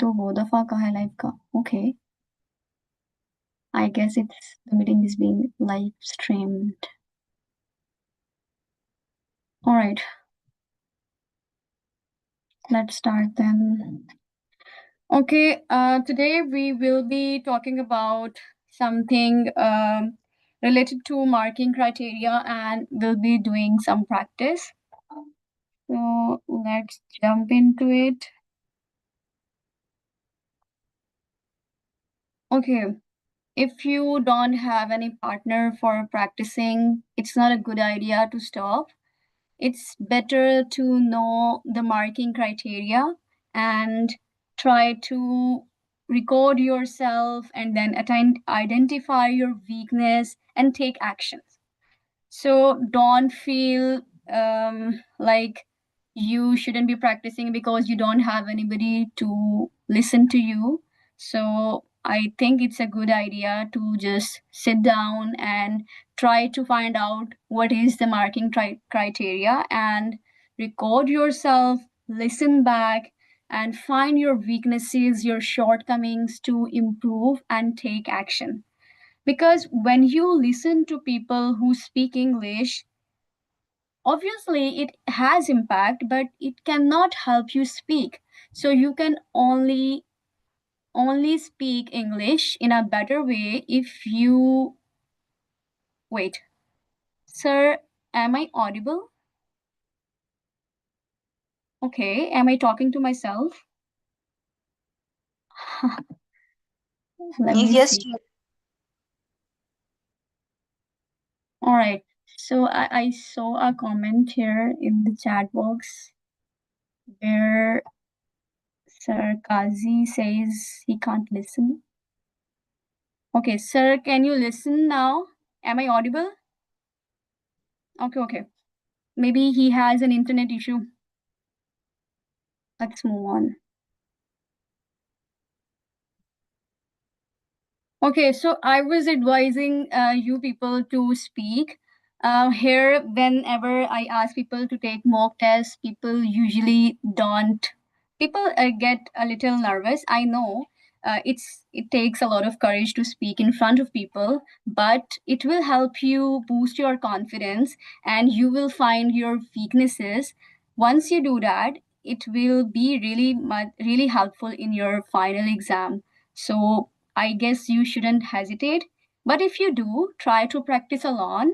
तो 2 दफा का है लाइव का. Okay. I guess the meeting is being live streamed. All right. Let's start then. Okay, today we will be talking about something related to marking criteria, and we'll be doing some practice. So let's jump into it. Okay, if you don't have any partner for practicing, it's not a good idea to stop. It's better to know the marking criteria and try to record yourself and then identify your weakness and take actions. So don't feel like you shouldn't be practicing because you don't have anybody to listen to you. So I think it's a good idea to just sit down and try to find out what is the marking criteria and record yourself, listen back, and find your weaknesses, your shortcomings to improve and take action. Because when you listen to people who speak English, obviously it has impact, but it cannot help you speak. So you can only speak English in a better way if you wait. Sir, am I audible? Okay, am I talking to myself? Let me Yes, see. All right. So I saw a comment here in the chat box where Sir Kazi says he can't listen. Okay, sir, can you listen now? Am I audible? Okay. Maybe he has an internet issue. Let's move on. Okay, so I was advising you people to speak. Here, whenever I ask people to take mock tests, people usually don't. People get a little nervous. I know it takes a lot of courage to speak in front of people, but it will help you boost your confidence, and you will find your weaknesses. Once you do that, it will be really helpful in your final exam. So I guess you shouldn't hesitate. But if you do, try to practice alone.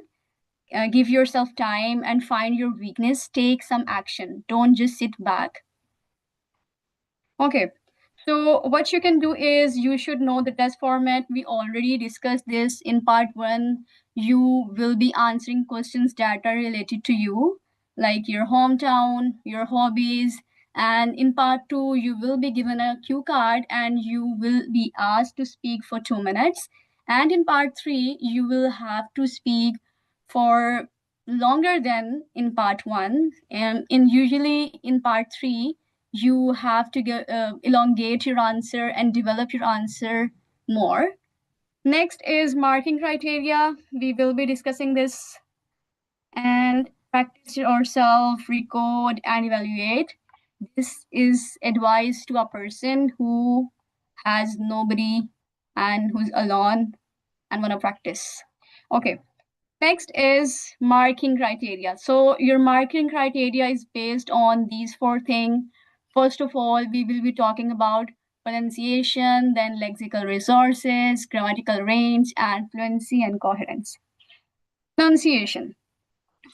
Give yourself time and find your weakness. Take some action. Don't just sit back. Okay. So what you can do is you should know the test format. We already discussed this in part 1. You will be answering questions that are related to you, like your hometown, your hobbies. And in part 2, you will be given a cue card and you will be asked to speak for 2 minutes. And in part 3, you will have to speak for longer than in part 1. And usually in part 3, you have to elongate your answer and develop your answer more. Next is marking criteria. We will be discussing this and practice yourself, record, and evaluate. This is advice to a person who has nobody and who's alone and want to practice. Okay. Next is marking criteria. So your marking criteria is based on these 4 things. First of all, we will be talking about pronunciation, then lexical resources, grammatical range, and fluency and coherence. Pronunciation.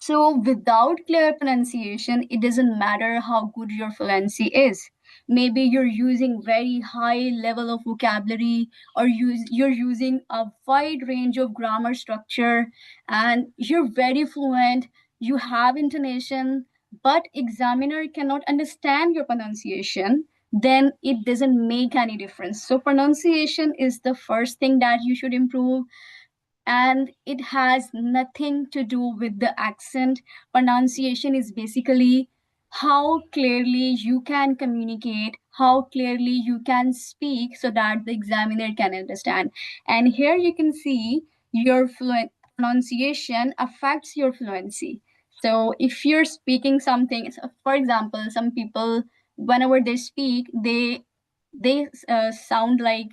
So without clear pronunciation, it doesn't matter how good your fluency is. Maybe you're using very high level of vocabulary, or you're using a wide range of grammar structure and you're very fluent, you have intonation, but examiner cannot understand your pronunciation, then it doesn't make any difference. So pronunciation is the first thing that you should improve, and it has nothing to do with the accent. Pronunciation is basically how clearly you can communicate, how clearly you can speak so that the examiner can understand. And here you can see your pronunciation affects your fluency. So if you're speaking something, for example, some people, whenever they speak, they they sound like,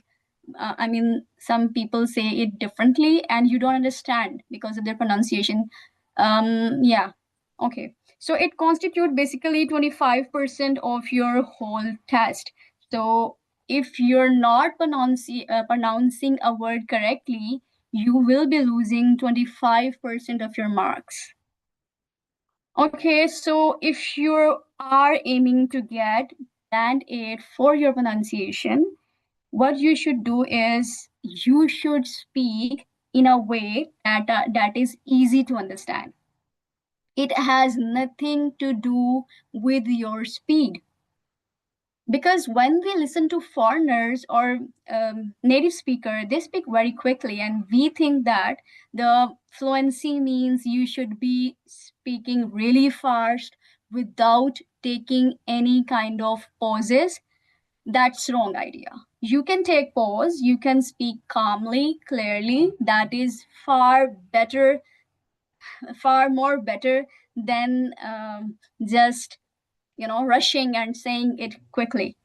I mean, some people say it differently and you don't understand because of their pronunciation. Yeah. Okay. So it constitutes basically 25% of your whole test. So if you're not pronouncing a word correctly, you will be losing 25% of your marks. Okay, so if you are aiming to get band 8 for your pronunciation, what you should do is you should speak in a way that is easy to understand. It has nothing to do with your speed. Because when we listen to foreigners or native speaker, they speak very quickly, and we think that the fluency means you should be speaking really fast without taking any kind of pauses. That's wrong idea. You can take pause, you can speak calmly, clearly. That is far better, far more better than just rushing and saying it quickly.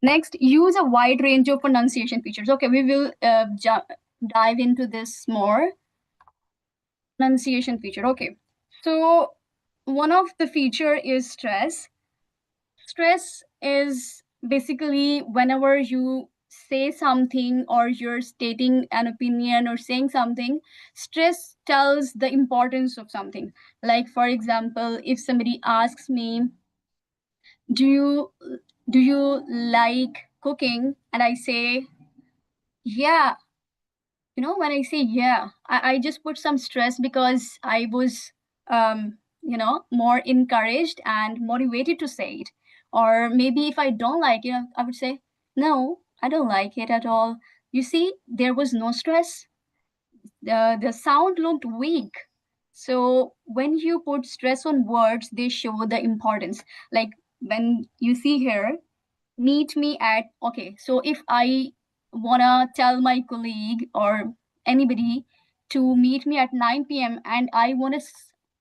Next, use a wide range of pronunciation features. Okay, we will dive into this more. Pronunciation feature. Okay, so one of the feature is stress. Stress is basically whenever you say something or you're stating an opinion or saying something, stress tells the importance of something. Like, for example, if somebody asks me, do you do you like cooking? And I say, yeah. When I say yeah, I just put some stress because I was more encouraged and motivated to say it. Or maybe if I don't like it, I would say, no, I don't like it at all. You see, there was no stress. The sound looked weak. So when you put stress on words, they show the importance. Like when you see here, meet me at, okay, so if I wanna tell my colleague or anybody to meet me at 9 p.m. and I wanna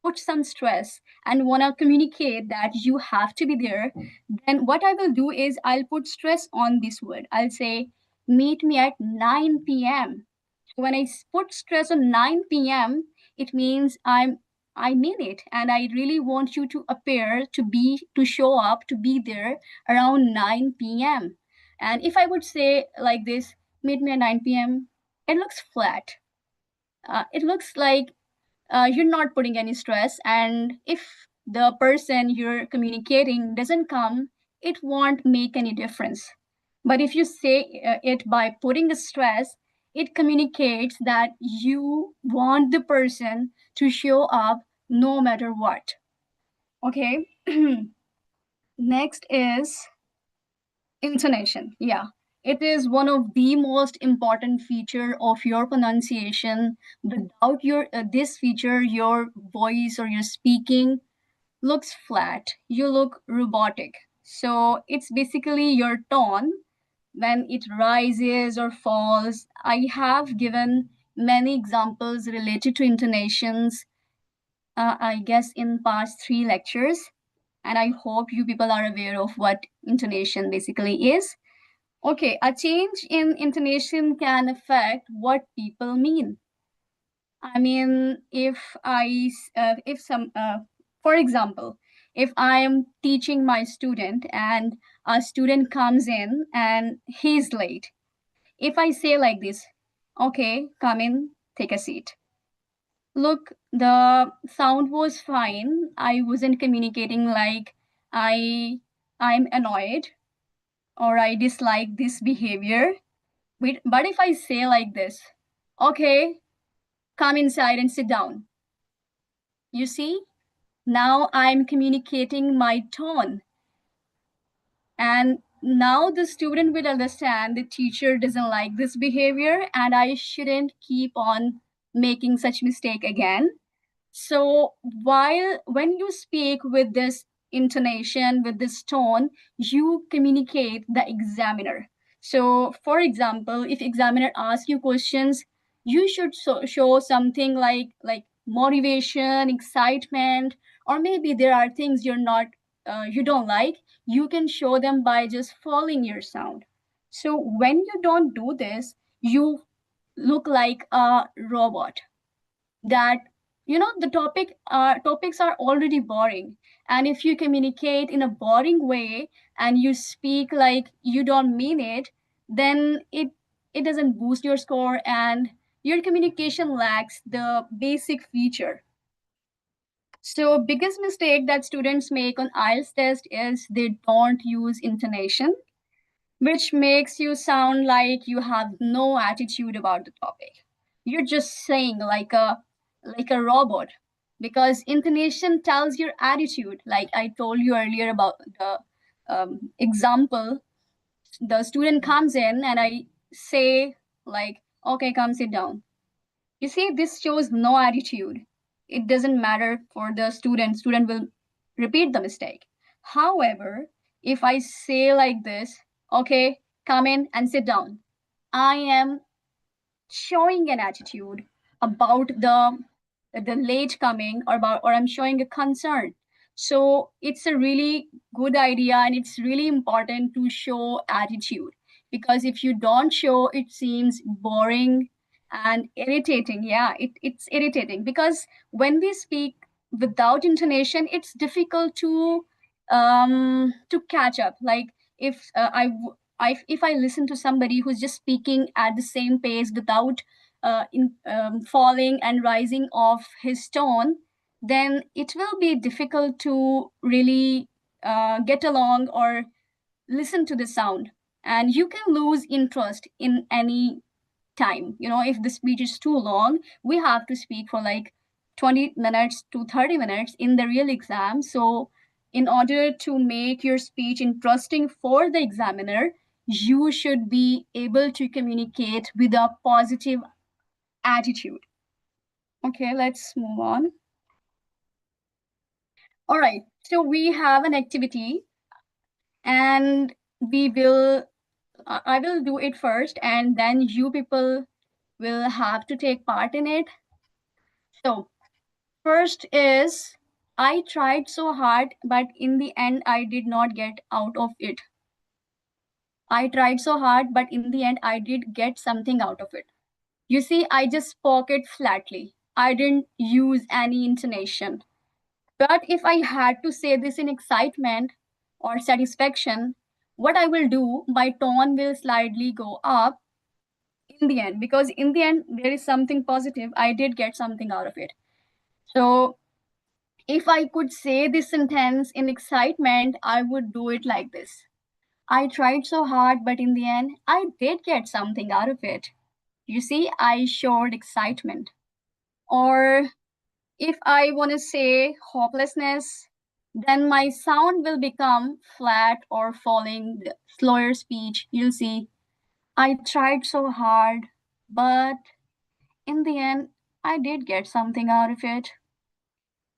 put some stress and wanna communicate that you have to be there, then what I will do is I'll put stress on this word. I'll say, meet me at 9 p.m. When I put stress on 9 p.m., it means I mean it, and I really want you to appear, to show up, to be there around 9 p.m. And if I would say like this, meet me at 9 p.m., it looks flat. It looks like you're not putting any stress, and if the person you're communicating doesn't come, it won't make any difference. But if you say it by putting the stress, it communicates that you want the person to show up no matter what. Okay. Next is intonation. Yeah, it is one of the most important feature of your pronunciation. Without your this feature, your voice or your speaking looks flat. You look robotic. So it's basically your tone when it rises or falls. I have given many examples related to intonations, I guess, in past 3 lectures, and I hope you people are aware of what intonation basically is. Okay, a change in intonation can affect what people mean. I mean, if some, for example, if I am teaching my student and a student comes in and he's late, if I say like this, okay, come in, take a seat. Look, the sound was fine. I wasn't communicating like I I'm annoyed or I dislike this behavior. But if I say like this, okay, come inside and sit down. You see, now I'm communicating my tone. And now the student will understand the teacher doesn't like this behavior and I shouldn't keep on making such mistake again. So when you speak with this intonation, with this tone, you communicate the examiner. So for example, if examiner asks you questions, you should show something like motivation, excitement, or maybe there are things you don't like. You can show them by just following your sound. So when you don't do this, you look like a robot. That the topics are already boring, and if you communicate in a boring way and you speak like you don't mean it, then it doesn't boost your score, and your communication lacks the basic feature. So biggest mistake that students make on IELTS test is they don't use intonation, which makes you sound like you have no attitude about the topic. You're just saying like a robot, because intonation tells your attitude. Like I told you earlier about the example, the student comes in and I say like, okay, come sit down. You see, this shows no attitude. It doesn't matter for the student. Student will repeat the mistake. However, if I say like this, okay, come in and sit down, I am showing an attitude about the late coming, or I'm showing a concern. So it's a really good idea, and it's really important to show attitude, because if you don't show, it seems boring and irritating. Yeah, it's irritating, because when we speak without intonation, it's difficult to catch up. Like if if I listen to somebody who's just speaking at the same pace without falling and rising of his tone, then it will be difficult to really get along or listen to the sound, and you can lose interest in any time. If the speech is too long, we have to speak for like 20 minutes to 30 minutes in the real exam. So in order to make your speech interesting for the examiner, you should be able to communicate with a positive attitude. Okay, let's move on. All right, so we have an activity, and we will I will do it first, and then you people will have to take part in it. So first is, I tried so hard, but in the end, I did not get out of it. I tried so hard, but in the end, I did get something out of it. You see, I just spoke it flatly. I didn't use any intonation. But if I had to say this in excitement or satisfaction, what I will do, my tone will slightly go up in the end, because in the end, there is something positive. I did get something out of it. So if I could say this sentence in excitement, I would do it like this: I tried so hard, but in the end, I did get something out of it. You see, I showed excitement. Or if I want to say hopelessness, then my sound will become flat or falling, the slower speech. You'll see, I tried so hard, but in the end, I did get something out of it.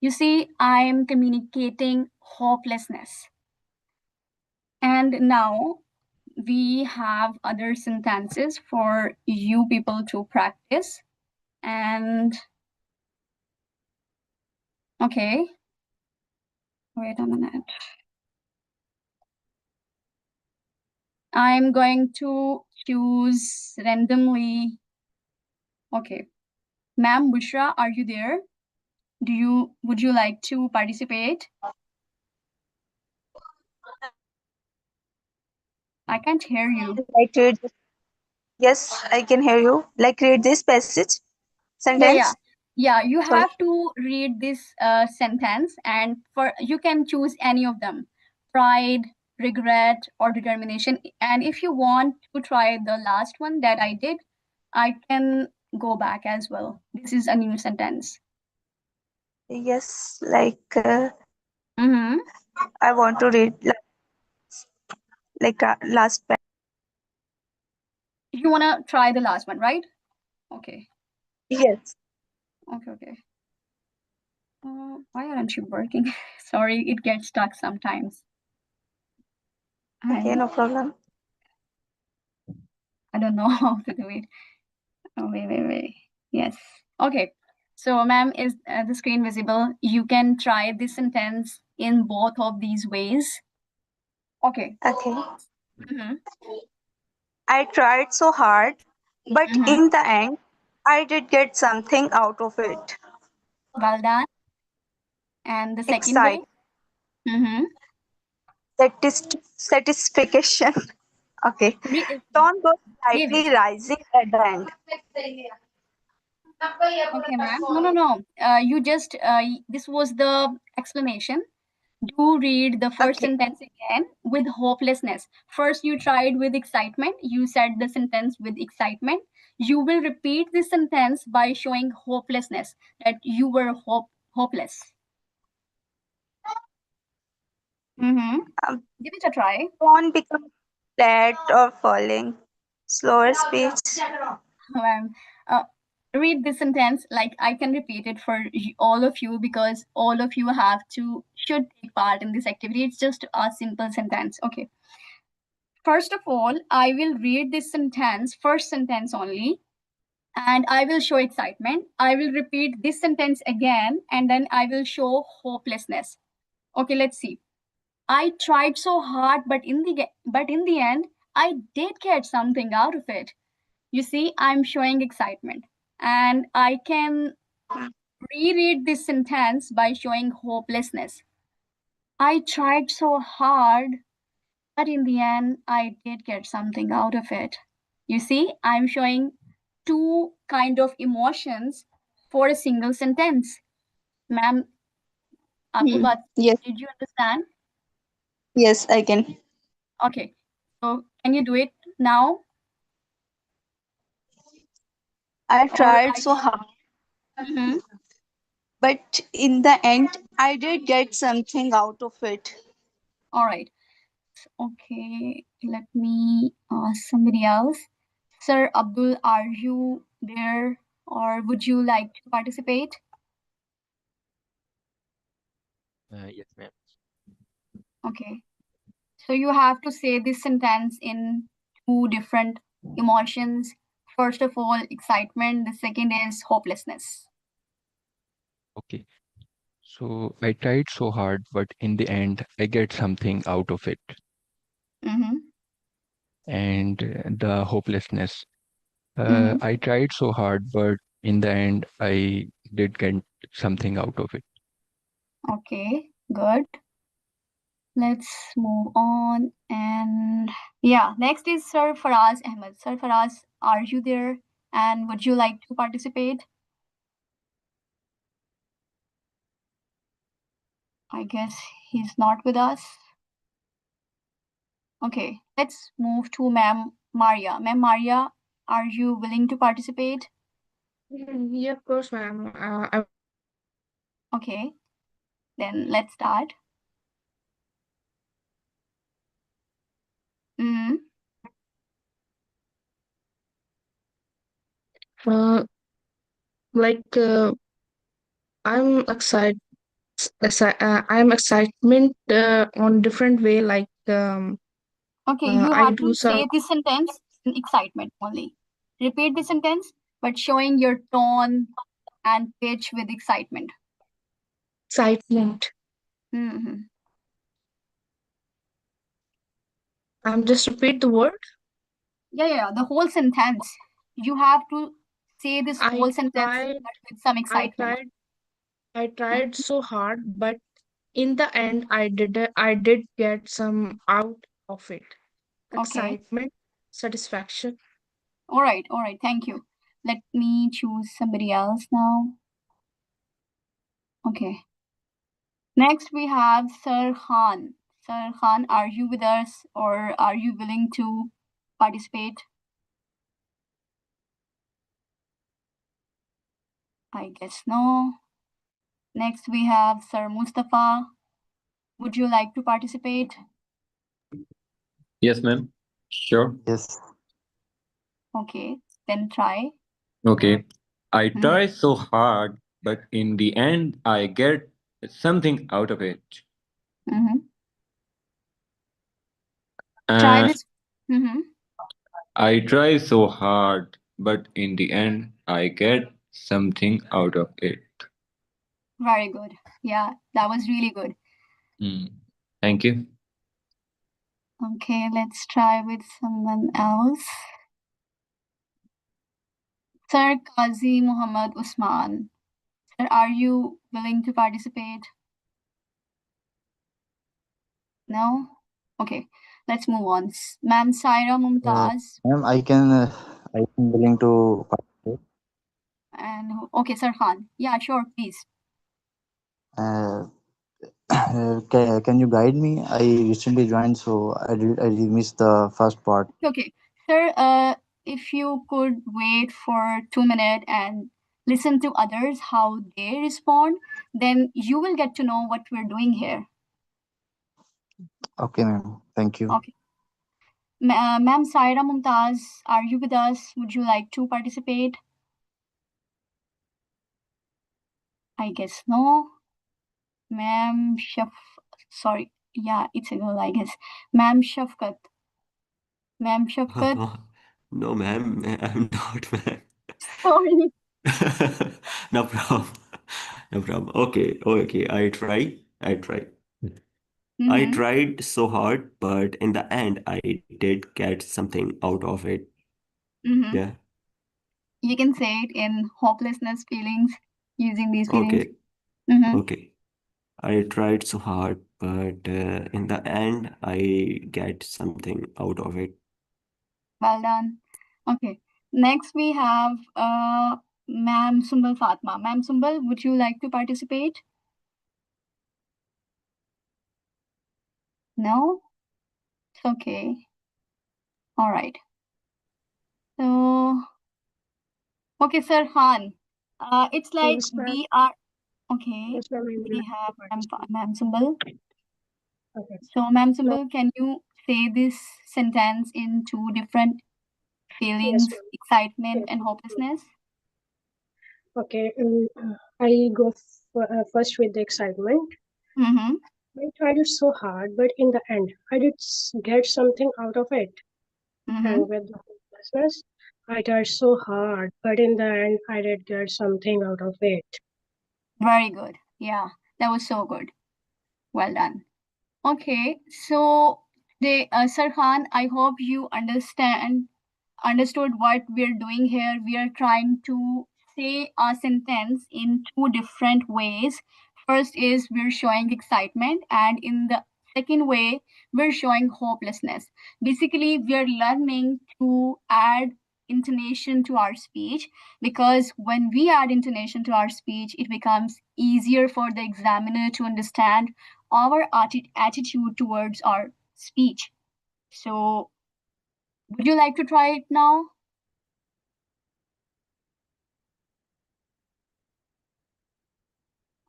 You see, I am communicating hopelessness. And now we have other sentences for you people to practice. And okay, wait a minute. I'm going to choose randomly. Okay. Ma'am Bushra, are you there? Would you like to participate? I can't hear you. Like read, yes, I can hear you. Like read this passage, Yeah, yeah. sentence. Yeah, you Sorry. have to read this sentence, and for you can choose any of them: pride, regret, or determination. And if you want to try the last one that I did, I can go back as well. This is a new sentence. Yes, like Mm-hmm. I want to read like last passage. You want to try the last one, right? Okay. Yes. Okay, okay. Why aren't you working? Sorry, it gets stuck sometimes. Okay, I no problem. I don't know how to do it. Oh, wait. Yes. Okay. So, ma'am, is the screen visible? You can try this sentence in both of these ways. Okay. Okay. Mhm. I tried so hard, but Mm-hmm. in the end, I did get something out of it. Well done. And the second way? Excite, Mm-hmm. satisfaction. Okay. Re- Tone goes Leave it. slightly rising at the end. Okay, ma'am. No, no, no. You just, this was the explanation. Do read the first Okay. sentence again with hopelessness. First, you tried with excitement. You said the sentence with excitement. You will repeat this sentence by showing hopelessness, that you were hopeless. Mm-hmm. Um, Give it a try. tone becomes flat or falling. Slower speech. Um, uh, read this sentence like I can repeat it for all of you, because all of you should take part in this activity. It's just a simple sentence. Okay. First of all, I will read this sentence, first sentence only, and I will show excitement. I will repeat this sentence again, and then I will show hopelessness. Okay, let's see. I tried so hard, but in the end, I did get something out of it. You see, I'm showing excitement. And I can reread this sentence by showing hopelessness. I tried so hard, but in the end, I did get something out of it. You see, I'm showing two kind of emotions for a single sentence. Ma'am, आपको Hmm. बात, Yes, did you understand? yes, I can. Okay, so can you do it now? I Or tried I so can. hard, Mhm. but in the end, I did get something out of it. All right. Okay, let me ask somebody else. Sir Abdul, are you there or would you like to participate? Yes, ma'am. Okay, so you have to say this sentence in two different emotions. First of all, excitement, the second is hopelessness. Okay. So I tried so hard, but in the end, I get something out of it. Mm-hmm. And the hopelessness. Mm-hmm. I tried so hard, but in the end, I did get something out of it. Okay, good. Let's move on. And yeah, next is Sir Faraz Ahmed. Sir Faraz, are you there? And would you like to participate? I guess he's not with us. Okay, let's move to Ma'am Maria. Ma'am Maria, are you willing to participate? Yeah, of course, ma'am. Okay, then let's start. Mm-hmm. Uh, like I'm excited. I'm excitement on different way. Okay, you I have do to some say this sentence in excitement only. Repeat the sentence, but showing your tone and pitch with excitement. excitement. Mm-hmm. I'm just repeat the word. Yeah, the whole sentence. You have to say this I whole sentence, tried. but with some I excitement. tried. I Mhm. tried so hard, but in the end, I did get some out of it. Okay. Excitement, satisfaction. All right. Thank you. Let me choose somebody else now. Okay. Next, we have Sir Khan. Sir Khan, are you with us or are you willing to participate? I guess no. Next, we have Sir Mustafa. Would you like to participate? Yes, ma'am. Sure. Yes. Okay, then try. Okay. I Mhm. try so hard, but in the end, I get something out of it. Mhm. Try And this. Mhm. I try so hard, but in the end, I get something out of it. Very good. Yeah, that was really good. Hmm. Thank you. Okay, let's try with someone else. Sir Qazi Muhammad Usman. Sir, are you willing to participate? No? Okay, let's move on. Ma'am Saira Mumtaz. Ma'am, I am willing to participate. And okay, Sir Khan. Yeah, sure, please. Uh, can you guide me? I recently joined, so I did miss the first part. Okay, sir, if you could wait for 2 minutes and listen to others how they respond, then you will get to know what we're doing here. Okay, ma'am. Thank you. Okay. Ma'am Saira Mumtaz, are you with us? Would you like to participate? I guess no. Ma'am sorry. Yeah, it's a girl, I guess. Ma'am Shafkat. Ma'am Shafkat. No, ma'am, I'm not, ma'am. Sorry. No problem. No problem. Okay, okay, I try. I try. I Mm-hmm. tried so hard, but in the end, I did get something out of it. Mm-hmm. Yeah. You can say it in hopelessness feelings, using these feelings. Okay. Mm-hmm. Okay. I tried so hard, but in the end, I get something out of it. Well done. Okay. Next we have Ma'am Sumbal Fatma. Ma'am Sumbal, would you like to participate? No? It's okay. All right. So, okay, Sir Khan. It's like Yes, ma'am. we are okay. Yes, ma'am. I would We like to have participate. Ma'am Sumbal. Okay. So, Ma'am Sumbal, can you say this sentence in two different feelings, Yes, ma'am. excitement Yes, and ma'am. hopelessness? Okay. I go first with the excitement. Mm-hmm. I tried it so hard, but in the end, I did get something out of it. Mm-hmm. And with the hopelessness, I tried so hard, but in the end, I did get something out of it. Very good. Yeah, that was so good. Well done. Okay, so Sir Khan, I hope you understood what we're doing here. We are trying to say a sentence in two different ways. First is we're showing excitement, and in the second way, we're showing hopelessness. Basically, we're learning to add intonation to our speech, because when we add intonation to our speech, it becomes easier for the examiner to understand our attitude towards our speech. So, would you like to try it now?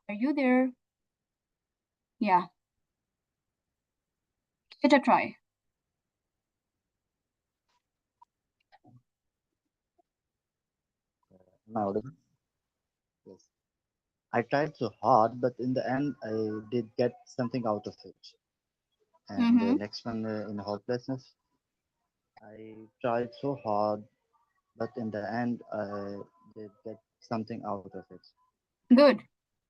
Are you there? Yeah, give it a try. Am I audible? Yes. I tried so hard, but in the end, I did get something out of it. And the Mm-hmm. next one, in hopelessness, I tried so hard, but in the end, I did get something out of it. Good.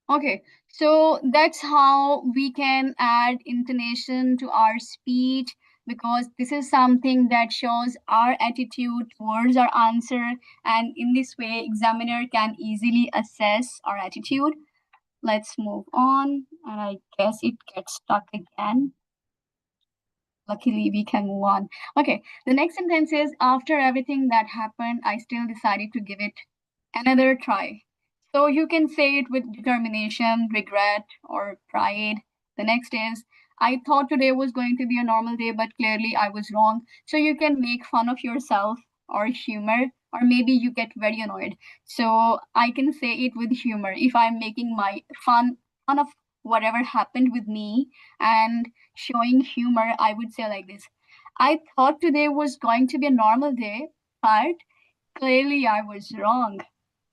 Okay, so that's how we can add intonation to our speech, because this is something that shows our attitude towards our answer, and in this way, examiner can easily assess our attitude. Let's move on, and I guess it gets stuck again. Luckily, we can move on. Okay, the next sentence is, after everything that happened, I still decided to give it another try. So you can say it with determination, regret, or pride. The next is, I thought today was going to be a normal day, but clearly I was wrong. So you can make fun of yourself or humor, or maybe you get very annoyed. So I can say it with humor. If I'm making my fun of whatever happened with me and showing humor, I would say like this: I thought today was going to be a normal day, but clearly I was wrong.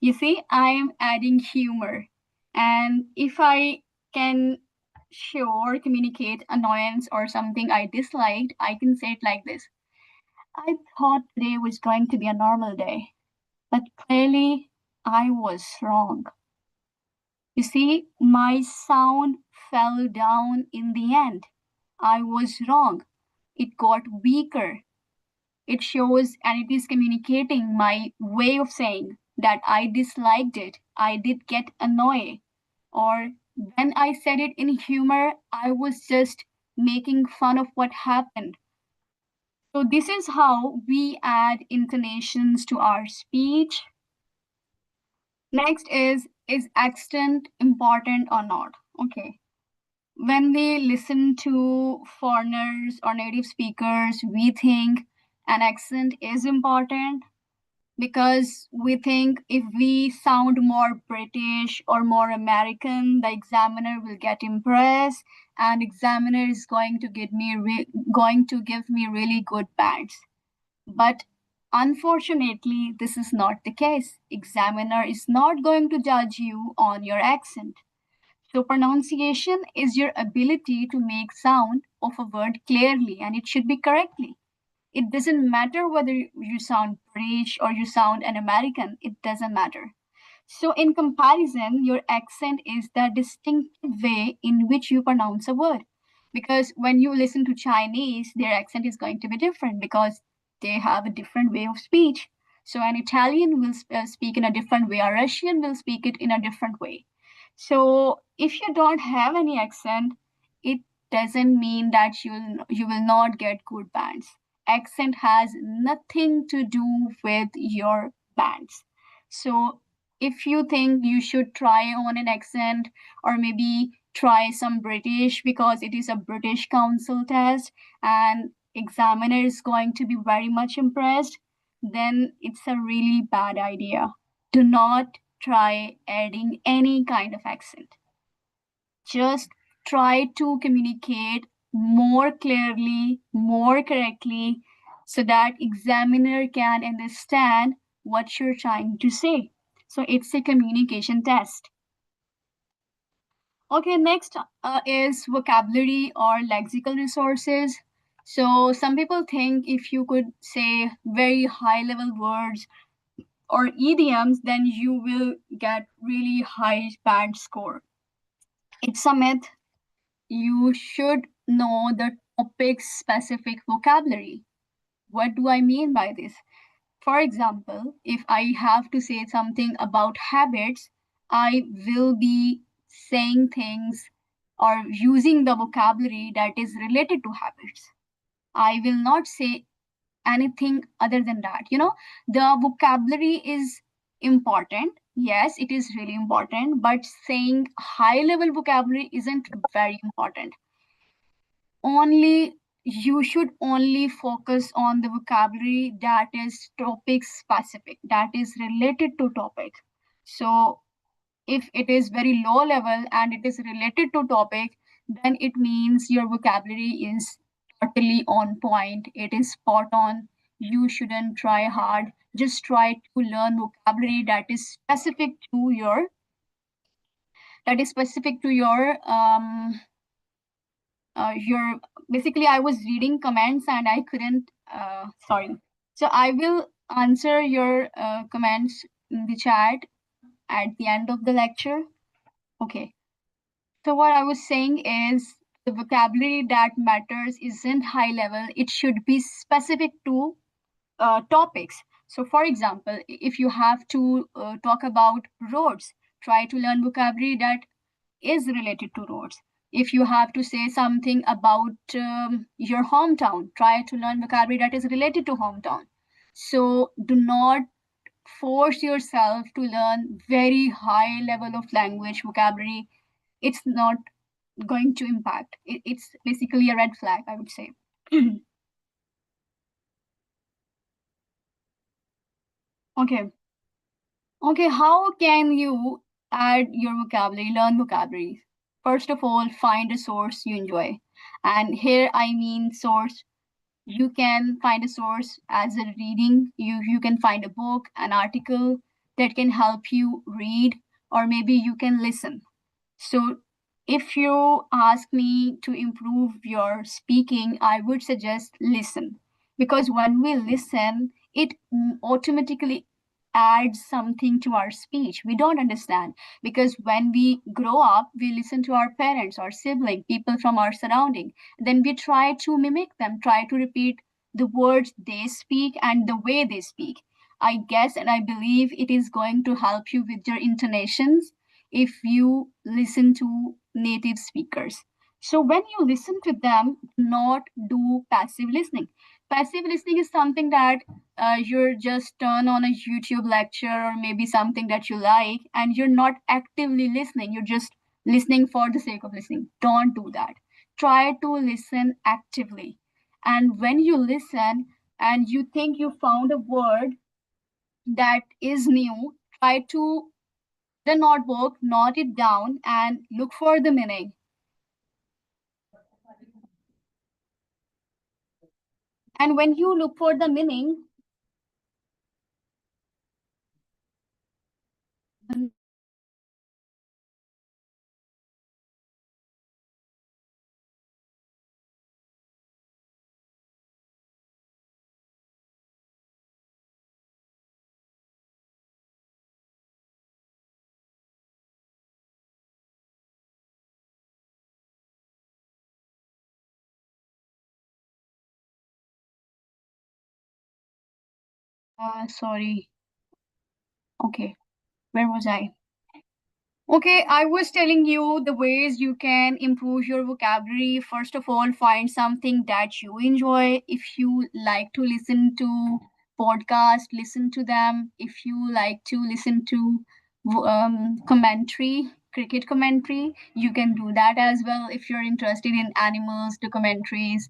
You see, I am adding humor. And if I can show or communicate annoyance or something I disliked, I can say it like this: I thought today was going to be a normal day, but clearly I was wrong. You see, my sound fell down in the end. I was wrong. it got weaker. It shows and it is communicating my way of saying that I disliked it, I did get annoyed, or when I said it in humor, I was just making fun of what happened. So this is how we add intonations to our speech. Next is accent important or not? Okay. When we listen to foreigners or native speakers, we think an accent is important because we think if we sound more British or more American, the examiner will get impressed, and examiner is going to give me really good bands. But unfortunately, this is not the case. Examiner is not going to judge you on your accent. So pronunciation is your ability to make sound of a word clearly, and it should be correctly. It doesn't matter whether you sound British or you sound an American, it doesn't matter. So in comparison, your accent is the distinctive way in which you pronounce a word. Because when you listen to Chinese, their accent is going to be different because they have a different way of speech. So an Italian will speak in a different way, a Russian will speak it in a different way. So if you don't have any accent, it doesn't mean that you will not get good bands. Accent has nothing to do with your bands. So if you think you should try on an accent or maybe try some British because it is a British council test and examiner is going to be very much impressed, then it's a really bad idea. Do not try adding any kind of accent. Just try to communicate more clearly, more correctly, so that examiner can understand what you're trying to say. So it's a communication test. Okay, next is vocabulary or lexical resources. So some people think if you could say very high level words or idioms, then you will get really high band score. It's a myth. You should know the topic specific vocabulary. What do I mean by this? For example, if I have to say something about habits, I will be saying things or using the vocabulary that is related to habits. I will not say anything other than that. The vocabulary is important. Yes, it is really important, but saying high level vocabulary isn't very important. Only you should only focus on the vocabulary that is topic specific, that is related to topic. So if it is very low level and it is related to topic, then it means your vocabulary is totally on point, it is spot on. You shouldn't try hard, just try to learn vocabulary that is specific to your your basically. I was reading comments and I couldn't sorry. So I will answer your comments in the chat at the end of the lecture. Okay. So what I was saying is the vocabulary that matters isn't high level. It should be specific to topics. So for example, if you have to talk about roads, try to learn vocabulary that is related to roads. If you have to say something about your hometown, try to learn vocabulary that is related to hometown. So do not force yourself to learn very high level of language vocabulary. It's not going to impact. It's basically a red flag, I would say. Okay. Okay, how can you add your vocabulary, learn vocabulary? First of all, find a source you enjoy. And here I mean source. You can find a source as a reading. You can find a book, an article that can help you read, or maybe you can listen. So if you ask me to improve your speaking, I would suggest listen. Because when we listen, it automatically adds something to our speech. We don't understand, because when we grow up, we listen to our parents or sibling, people from our surrounding. Then we try to mimic them, try to repeat the words they speak and the way they speak. I guess and I believe it is going to help you with your intonations if you listen to native speakers. So when you listen to them, not do passive listening. Passive listening is something that you're just turn on a YouTube lecture or maybe something that you like, and you're not actively listening. You're just listening for the sake of listening. Don't do that. Try to listen actively. And when you listen and you think you found a word that is new, try to the notebook, note it down, and look for the meaning. And when you look for the meaning, sorry. Okay, where was I? Okay, I was telling you the ways you can improve your vocabulary. First of all, find something that you enjoy. If you like to listen to podcasts, listen to them. If you like to listen to commentary, cricket commentary, you can do that as well. If you're interested in animals, documentaries,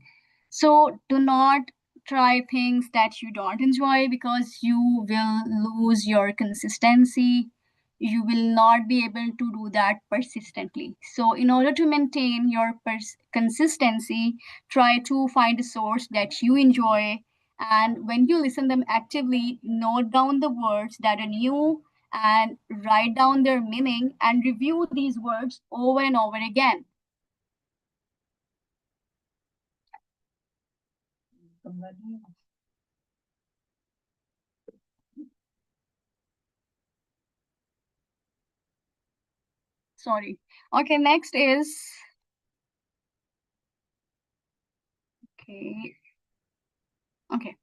so do not try things that you don't enjoy, because you will lose your consistency. You will not be able to do that persistently. So in order to maintain your consistency, try to find a source that you enjoy. And when you listen them actively, note down the words that are new and write down their meaning and review these words over and over again. Sorry. Okay, next is okay. Okay.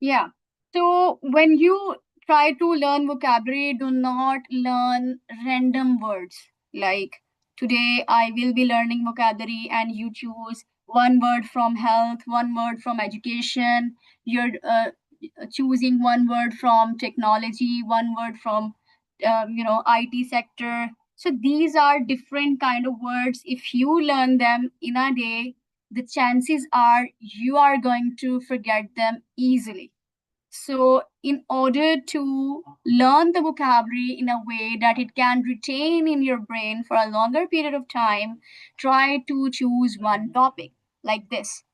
Yeah. So when you try to learn vocabulary, do not learn random words. Like today, I will be learning vocabulary, and you choose one word from health, one word from education. You're choosing one word from technology, one word from IT sector. So these are different kind of words. If you learn them in a day, the chances are you are going to forget them easily. So, in order to learn the vocabulary in a way that it can retain in your brain for a longer period of time, try to choose one topic like this.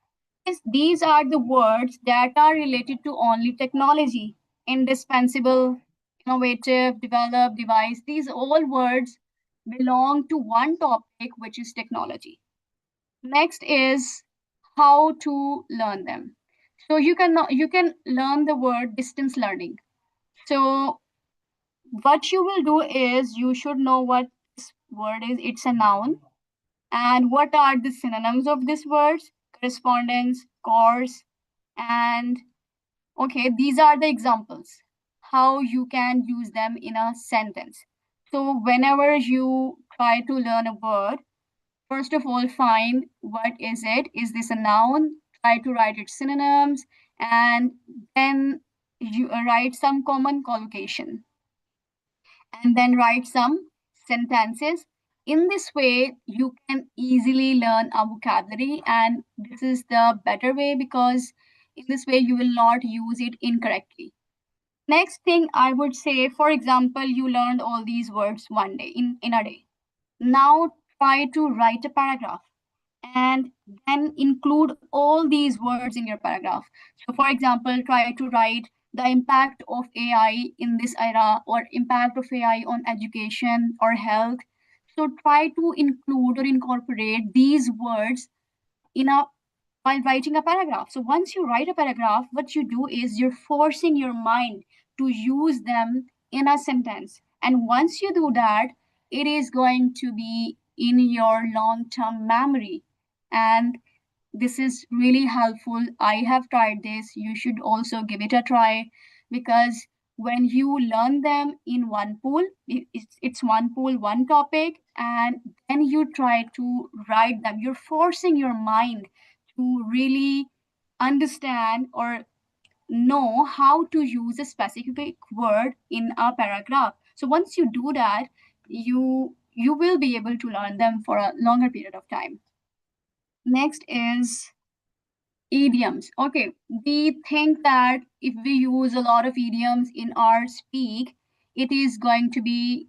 These are the words that are related to only technology: indispensable, innovative, develop, device. These all words belong to one topic, which is technology. Next is how to learn them. So you can learn the word distance learning. So what you will do is you should know what this word is. It's a noun. And what are the synonyms of this word? Correspondence, course, and okay, these are the examples how you can use them in a sentence. So whenever you try to learn a word, first of all, find what is it? Is this a noun? Try to write its synonyms, and then you write some common collocation, and then write some sentences. In this way, you can easily learn a vocabulary, and this is the better way, because in this way you will not use it incorrectly. Next thing I would say, for example, you learned all these words one day in a day. Now try to write a paragraph and then include all these words in your paragraph. So, for example, try to write the impact of AI in this era, or impact of AI on education or health. So, try to include or incorporate these words in a while writing a paragraph. So once you write a paragraph, what you do is you're forcing your mind to use them in a sentence. And once you do that, it is going to be in your long-term memory. And this is really helpful. I have tried this. You should also give it a try, because when you learn them in one pool, it's one pool, one topic, and then you try to write them. You're forcing your mind to really understand or know how to use a specific word in a paragraph. So once you do that, you will be able to learn them for a longer period of time. Next is idioms. Okay, we think that if we use a lot of idioms in our speak, it is going to be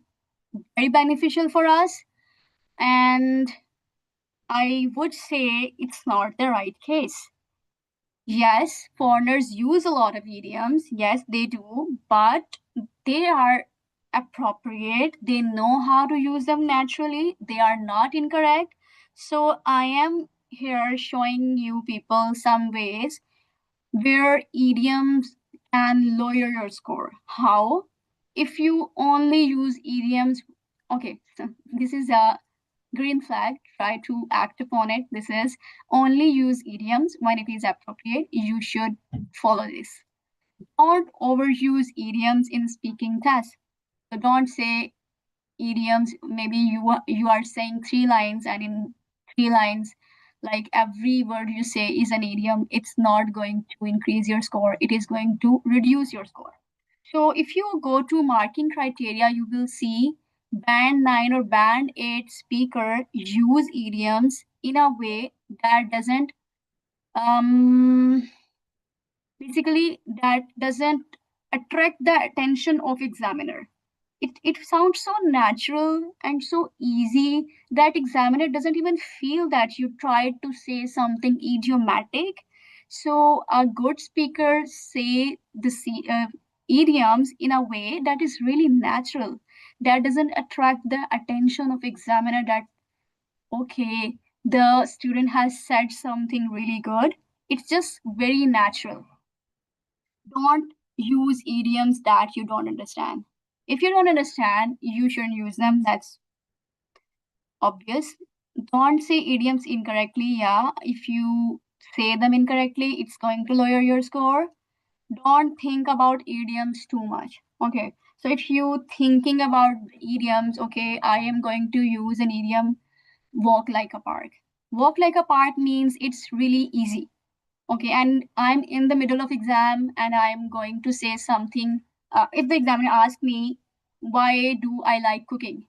very beneficial for us. And I would say it's not the right case. Yes, foreigners use a lot of idioms. Yes, they do, but they are appropriate. They know how to use them naturally. They are not incorrect. So I am here showing you people some ways where idioms can lower your score. How? If you only use idioms, okay, so this is a green flag, try to act upon it. This is only use idioms when it is appropriate. You should follow this. Don't overuse idioms in speaking tests. So don't say idioms, maybe you are saying 3 lines, and in 3 lines, like every word you say is an idiom. It's not going to increase your score, it is going to reduce your score. So if you go to marking criteria, you will see band 9 or band 8 speaker use idioms in a way that doesn't basically that doesn't attract the attention of examiner. It sounds so natural and so easy that examiner doesn't even feel that you tried to say something idiomatic. So a good speaker say the idioms in a way that is really natural, that doesn't attract the attention of examiner, that okay, the student has said something really good. It's just very natural. Don't use idioms that you don't understand. If you don't understand, you shouldn't use them. That's obvious. Don't say idioms incorrectly. Yeah, if you say them incorrectly, it's going to lower your score. Don't think about idioms too much. Okay, so if you thinking about idioms, okay, I am going to use an idiom, walk like a park. Walk like a park means it's really easy. Okay, and I'm in the middle of exam and I'm going to say something. If the examiner asks me, why do I like cooking?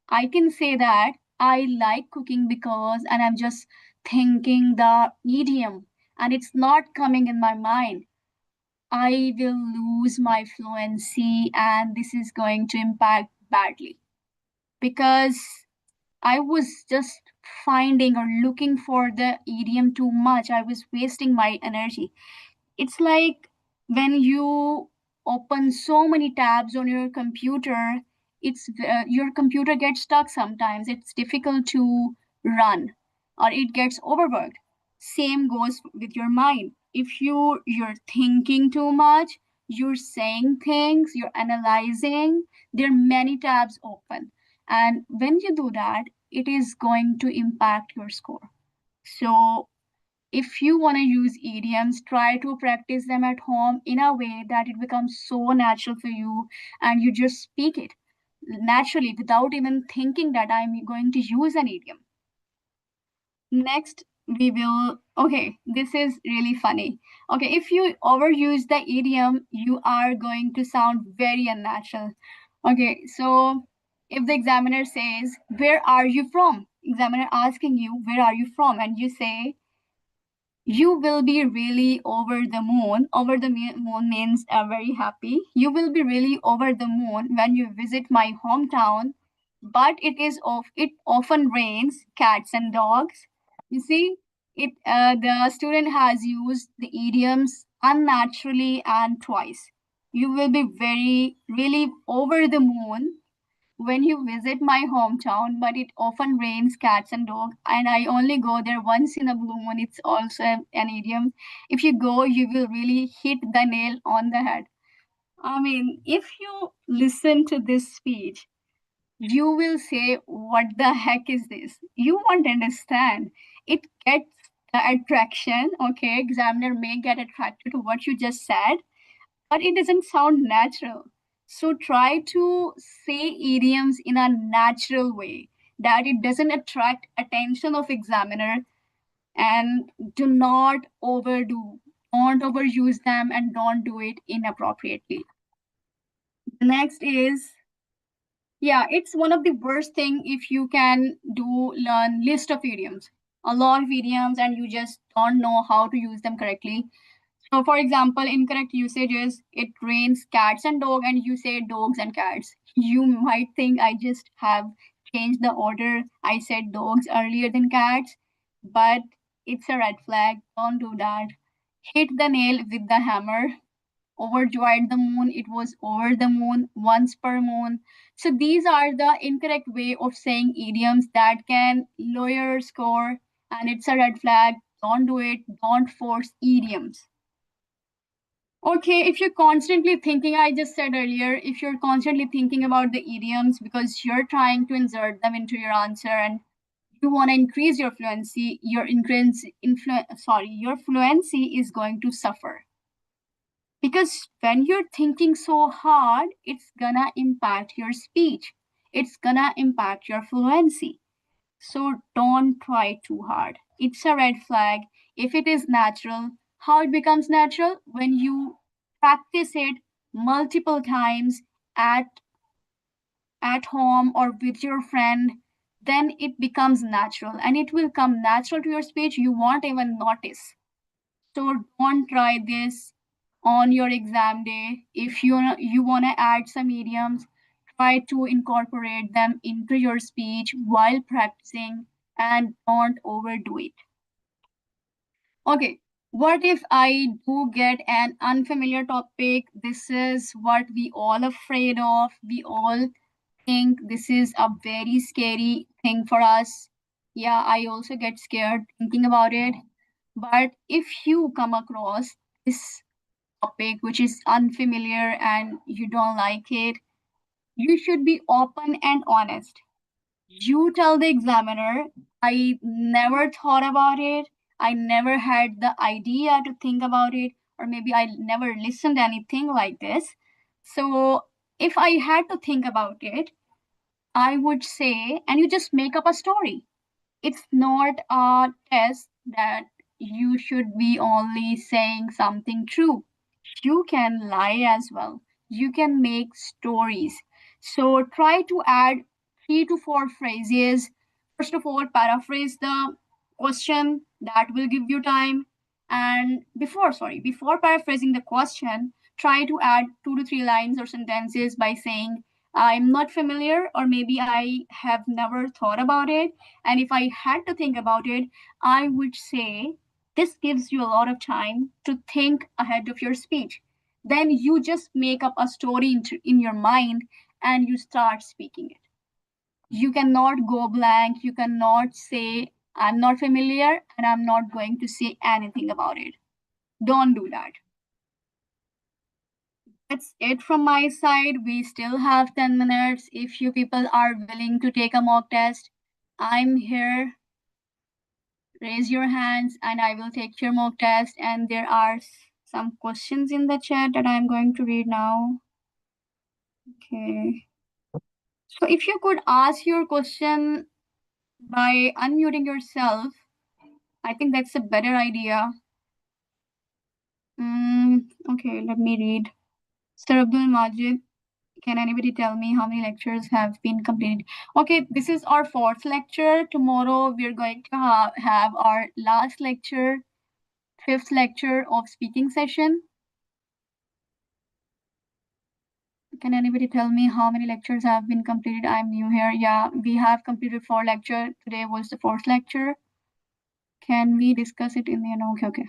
I can say that I like cooking because, and I'm just thinking the idiom and it's not coming in my mind. I will lose my fluency and this is going to impact badly, because I was just finding or looking for the idiom too much. I was wasting my energy. It's like when you open so many tabs on your computer, it's your computer gets stuck sometimes. It's difficult to run or it gets overworked. Same goes with your mind. If you're thinking too much, you're saying things, you're analyzing, there are many tabs open. And when you do that, it is going to impact your score. So if you want to use idioms, try to practice them at home in a way that it becomes so natural for you and you just speak it naturally without even thinking that I'm going to use an idiom. Next, we will, okay, this is really funny. Okay, if you overuse the idiom, you are going to sound very unnatural. Okay, so if the examiner says, where are you from? Examiner asking you, where are you from? And you say, you will be really over the moon. Over the moon means very happy. You will be really over the moon when you visit my hometown, but it often rains cats and dogs. You see, the student has used the idioms unnaturally and twice. You will be very really over the moon when you visit my hometown, but it often rains cats and dogs, and I only go there once in a blue moon. It's also an idiom. If you go, you will really hit the nail on the head. I mean, if you listen to this speech, you will say, what the heck is this? You won't understand. It gets the attraction, okay? Examiner may get attracted to what you just said, but it doesn't sound natural. So try to say idioms in a natural way that it doesn't attract attention of examiner, and do not overdo. Don't overuse them and don't do it inappropriately. The next is, yeah, it's one of the worst thing if you can learn list of idioms, a lot of idioms, and you just don't know how to use them correctly. So, for example, incorrect usage is it rains cats and dog, and you say dogs and cats. You might think I just have changed the order. I said dogs earlier than cats, but it's a red flag. Don't do that. Hit the nail with the hammer. Overjoyed the moon, it was over the moon, once per moon. So these are the incorrect way of saying idioms that can lower your score, and it's a red flag. Don't do it. Don't force idioms. Okay, if you're constantly thinking, I just said earlier, if you're constantly thinking about the idioms because you're trying to insert them into your answer and you want to increase your fluency, your fluency is going to suffer. Because when you're thinking so hard, it's gonna impact your speech. It's gonna impact your fluency. So don't try too hard. It's a red flag. If it is natural, how it becomes natural? When you practice it multiple times at home or with your friend, then it becomes natural and it will come natural to your speech. You won't even notice. So don't try this on your exam day. If you want to add some idioms, try to incorporate them into your speech while practicing and don't overdo it. Okay, what if I do get an unfamiliar topic? This is what we all afraid of. We all think this is a very scary thing for us. Yeah, I also get scared thinking about it. But if you come across this topic which is unfamiliar and you don't like it, you should be open and honest. You tell the examiner, I never thought about it. I never had the idea to think about it, or maybe I never listened to anything like this. So if I had to think about it, I would say, and you just make up a story. It's not a test that you should be only saying something true. You can lie as well. You can make stories. So try to add 3 to 4 phrases. First of all, paraphrase the question, that will give you time. And before paraphrasing the question, try to add 2 to 3 lines or sentences by saying, I'm not familiar, or maybe I have never thought about it. And if I had to think about it, I would say this gives you a lot of time to think ahead of your speech. Then you just make up a story in your mind and you start speaking it. You cannot go blank. You cannot say, I'm not familiar and I'm not going to say anything about it. Don't do that. That's it from my side. We still have 10 minutes. If you people are willing to take a mock test, I'm here. Raise your hands and I will take your mock test. And there are some questions in the chat that I'm going to read now. Okay. So if you could ask your question by unmuting yourself, I think that's a better idea. Okay, let me read. Sir Abdul Majid, can anybody tell me how many lectures have been completed? Okay, this is our 4th lecture. Tomorrow we're going to have our last lecture, 5th lecture of speaking session. Can anybody tell me how many lectures have been completed? I'm new here. Yeah, we have completed 4 lectures. Today was the 4th lecture. Can we discuss it in the okay.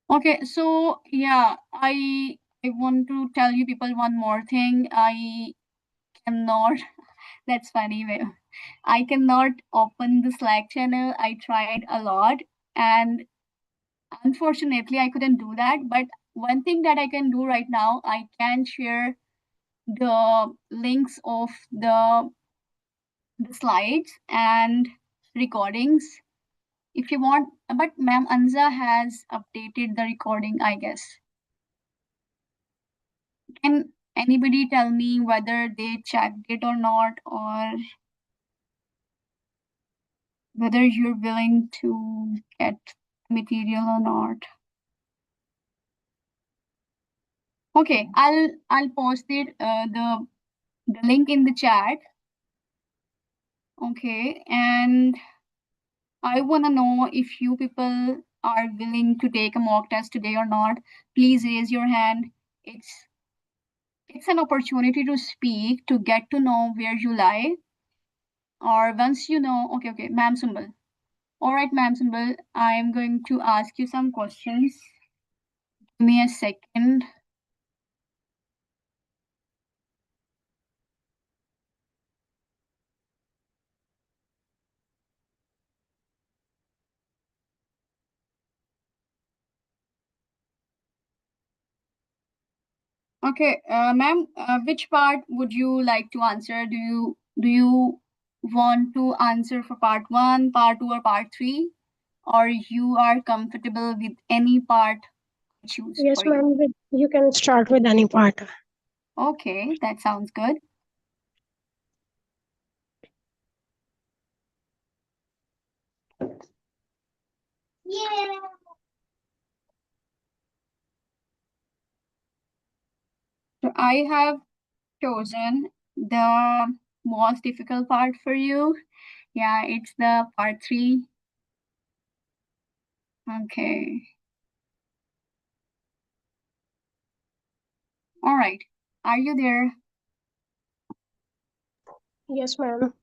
Okay, so yeah, I want to tell you people one more thing. I cannot that's funny. I cannot open the Slack channel. I tried a lot and unfortunately I couldn't do that. But one thing that I can do right now, I can share the links of the slides and recordings if you want. But Ma'am Anza has updated the recording, I guess. Can anybody tell me whether they checked it or not, or whether you're willing to get material or not? Okay, I'll post it the link in the chat. Okay, and I want to know if you people are willing to take a mock test today or not. Please raise your hand. It's an opportunity to speak, to get to know where you lie. Or once you know, okay, Ma'am Sumbal. All right, Ma'am Sumbal, I'm going to ask you some questions. Give me a second. Okay, ma'am, which part would you like to answer? Do you want to answer for part 1, part 2, or part 3? Or you are comfortable with any part I choose Yes, for you? ma'am. You can start with any part. Okay, that sounds good. So I have chosen the most difficult part for you. Yeah, it's the part 3. Okay. All right. Are you there? Yes, ma'am.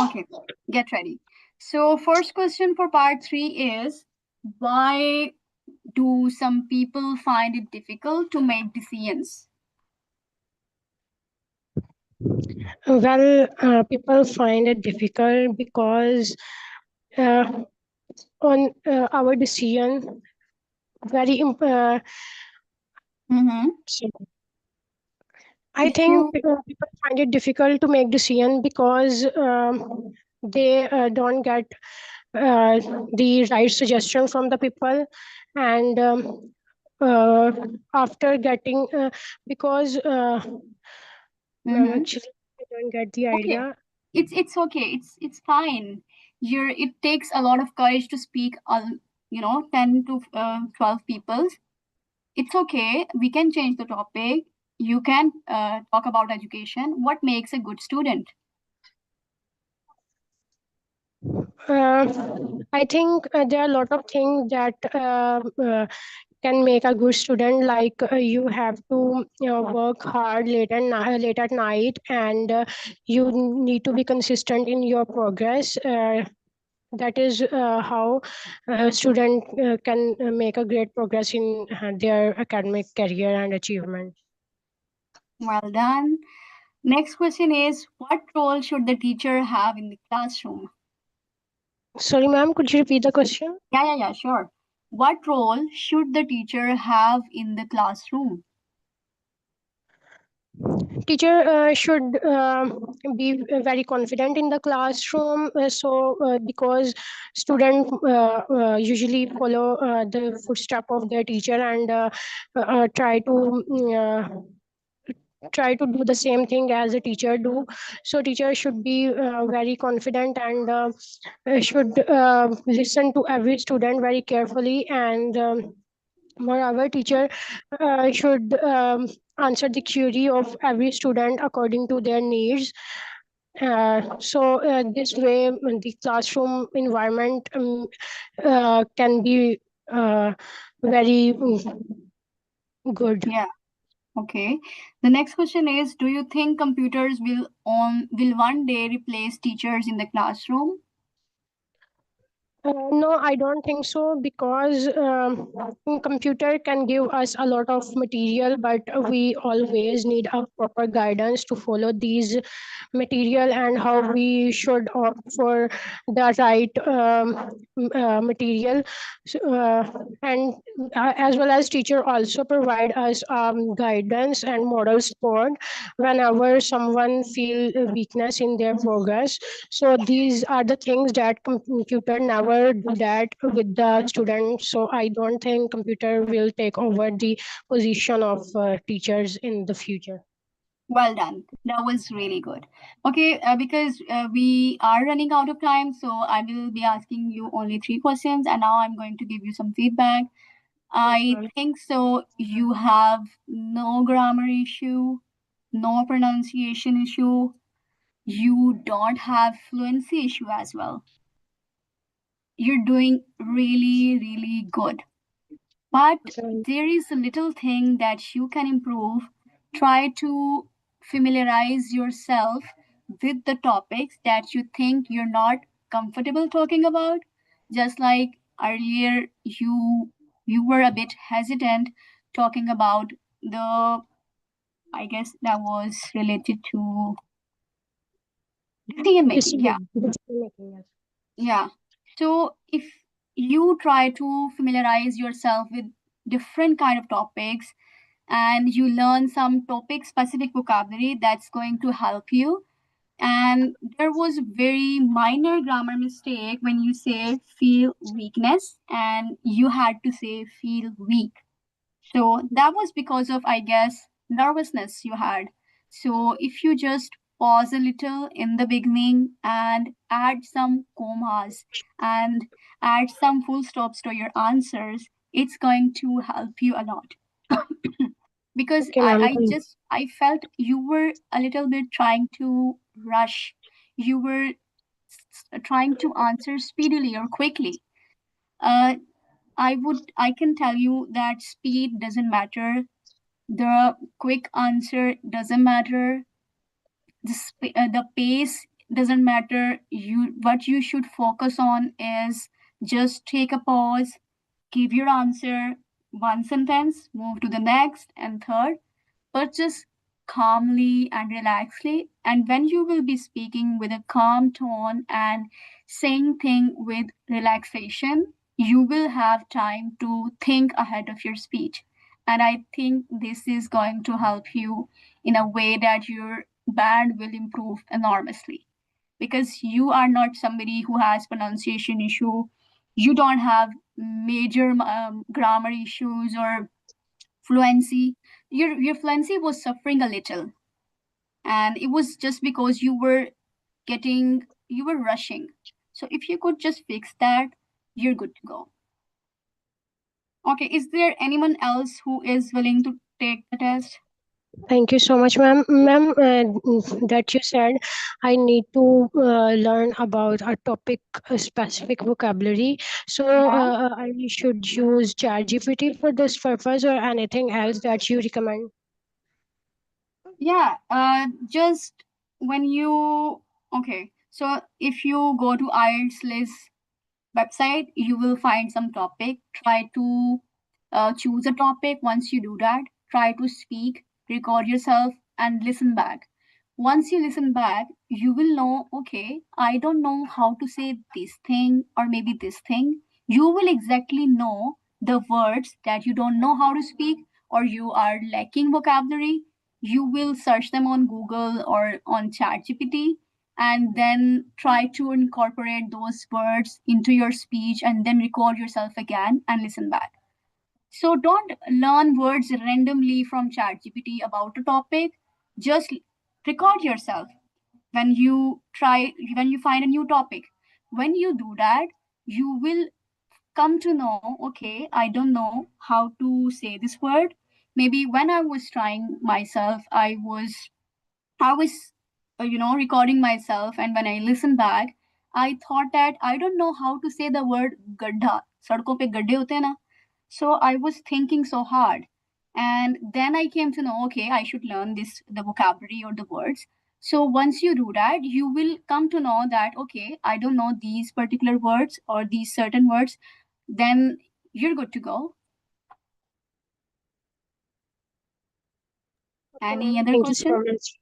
Okay, get ready. So first question for part 3 is, why do some people find it difficult to make decisions? Well, people find it difficult because on our decision, very so I If think you people find it difficult to make decision because they don't get the right suggestion from the people, and uh, after getting because ma'am, actually I don't get the Okay, idea. it's okay. It's fine. It takes a lot of courage to speak. 10 to 12 people. It's okay. We can change the topic. You can talk about education. What makes a good student? I think there are a lot of things that can make a good student. Like you have to work hard late at night, and you need to be consistent in your progress. That is how a student can make a great progress in their academic career and achievement. Well done. Next question is, what role should the teacher have in the classroom? Sorry, ma'am, could you repeat the question? Yeah, sure. What role should the teacher have in the classroom? Teacher should be very confident in the classroom, because students usually follow the footstep of their teacher, and try to do the same thing as a teacher do. So teacher should be very confident, and should listen to every student very carefully, and moreover, teacher should answer the query of every student according to their needs. This way, the classroom environment can be very good. Yeah. Okay. The next question is, do you think computers will one day replace teachers in the classroom? No, I don't think so because computer can give us a lot of material, but we always need a proper guidance to follow these material and how we should opt for the right material. And as well as teacher also provide us guidance and moral support whenever someone feel weakness in their progress. So these are the things that computer never do that with the student. So I don't think computer will take over the position of teachers in the future. Well done. That was really good. Okay, because we are running out of time, so I will be asking you only 3 questions, and now I'm going to give you some feedback. I ma'am. think so. You have no grammar issue, no pronunciation issue. You don't have fluency issue as well. You're doing really, really good. But Okay. there is a little thing that you can improve. Try to familiarize yourself with the topics that you think you're not comfortable talking about. Just like earlier, you were a bit hesitant talking about the, I guess that was related to decision making. Yeah. Decision making, yes. Yeah. So if you try to familiarize yourself with different kind of topics and you learn some topic specific vocabulary, that's going to help you. And there was very minor grammar mistake when you say feel weakness and you had to say feel weak. So that was because of, I guess, nervousness you had. So if you just pause a little in the beginning and add some commas and add some full stops to your answers, it's going to help you a lot. Because Okay, ma'am. I felt you were a little bit trying to rush. You were trying to answer speedily or quickly. Uh, I can tell you that speed doesn't matter. The quick answer doesn't matter. The pace doesn't matter. What you should focus on is just take a pause, give your answer, one sentence, move to the next and third, but just calmly and relaxedly. And when you will be speaking with a calm tone and saying thing with relaxation, you will have time to think ahead of your speech. And I think this is going to help you in a way that your band will improve enormously because you are not somebody who has pronunciation issue. You don't have major grammar issues or fluency. Your fluency was suffering a little, and it was just because you were rushing. So if you could just fix that, you're good to go. Okay, is there anyone else who is willing to take the test? Thank you so much, ma'am. Ma'am, that you said I need to learn about a topic specific vocabulary. So Yeah. I should use ChatGPT for this purpose or anything else that you recommend. Yeah, just when you okay, so if you go to IELTS list website, you will find some topic. Try to choose a topic. Once you do that, try to speak, record yourself, and listen back. Once you listen back, you will know, okay, I don't know how to say this thing or maybe this thing. You will exactly know the words that you don't know how to speak or you are lacking vocabulary. You will search them on Google or on ChatGPT and then try to incorporate those words into your speech and then record yourself again and listen back. So don't learn words randomly from ChatGPT about a topic. Just record yourself when you find a new topic. When you do that, you will come to know, okay, I don't know how to say this word. Maybe when I was trying myself, I was, recording myself, and when I listened back, I thought that I don't know how to say the word gadda. सड़कों पे गड्ढे होते हैं ना. So I was thinking so hard, and then I came to know, okay, I should learn the vocabulary or the words. So once you do that, you will come to know that, okay, I don't know these particular words or these certain words, then you're good to go. Any other Thank you question? so much.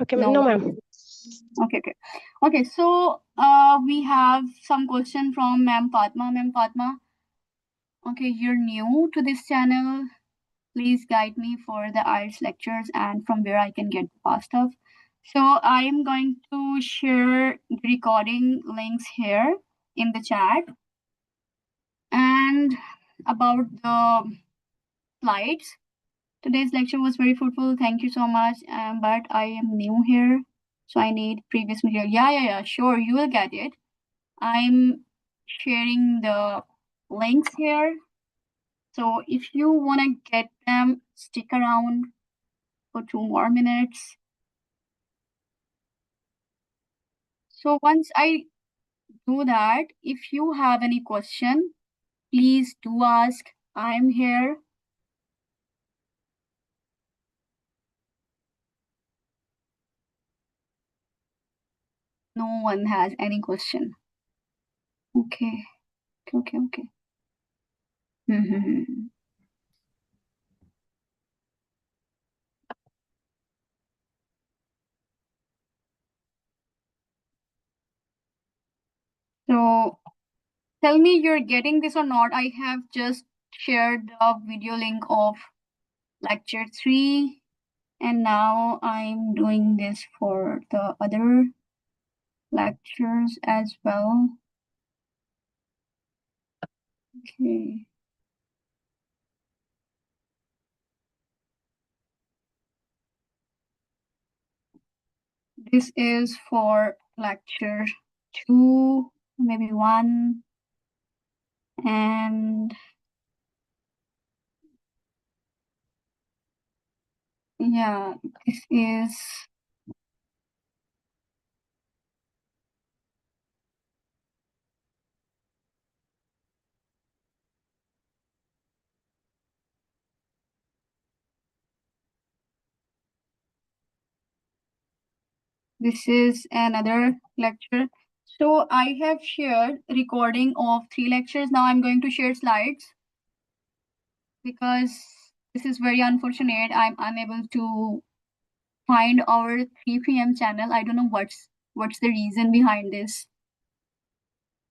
Okay, No no, worries. ma'am. Okay, so we have some question from Ma'am Fatma. Ma'am Fatma, okay, you're new to this channel. Please guide me for the IELTS lectures and from where I can get the past stuff. So I am going to share the recording links here in the chat. And about the slides, today's lecture was very fruitful. Thank you so much. But I am new here, so I need previous material. Yeah, sure, you will get it. I'm sharing the links here. So if you want to get them, stick around for 2 more minutes. So once I do that, if you have any question, please do ask. I'm here. No one has any question. Okay. So tell me you're getting this or not. I have just shared the video link of lecture 3, and now I'm doing this for the other lectures as well. Okay. This is for lecture 2, maybe 1, and yeah, this is another lecture. So I have shared recording of 3 lectures. Now I'm going to share slides because this is very unfortunate. I'm unable to find our 3PM channel. I don't know what's the reason behind this.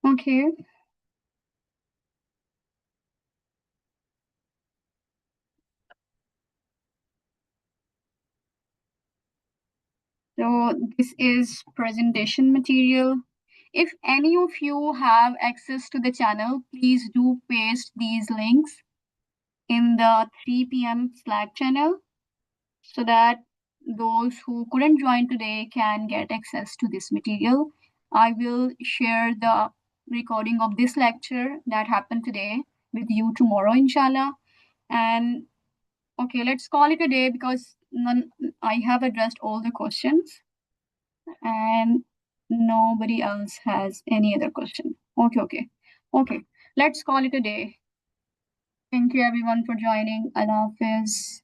Okay. So this is presentation material. If any of you have access to the channel, please do paste these links in the 3PM Slack channel so that those who couldn't join today can get access to this material. I will share the recording of this lecture that happened today with you tomorrow, inshallah. And okay, let's call it a day because I have addressed all the questions and nobody else has any other question. Okay, let's call it a day. Thank you everyone for joining. Allah Hafiz.